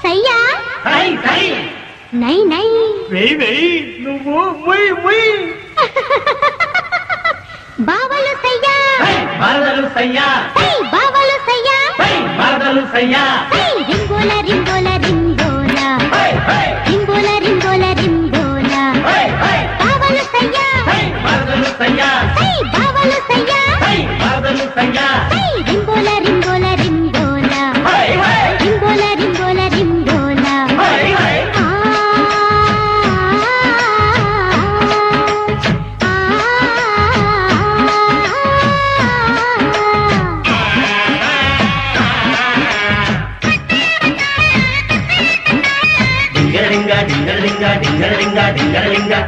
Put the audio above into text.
సయ్యా సై సై నై నై వెయ్ వెయ్ నువ్వు ముయ్ ముయ్ బావలు సయ్యా మరదలు సయ్యా బావలు సయ్యా మరదలు సయ్యా రింగోల రింగోల రింగోల రింగోల రింగోల రింగోల బావలు సయ్యా మరదలు సయ్యా బావలు సయ్యా మరదలు సయ్యా రింగోల రింగోల రింగోల రింగోల రింగోల రింగోల డింగరింగా డింగరింగా డింగరింగా డింగరింగా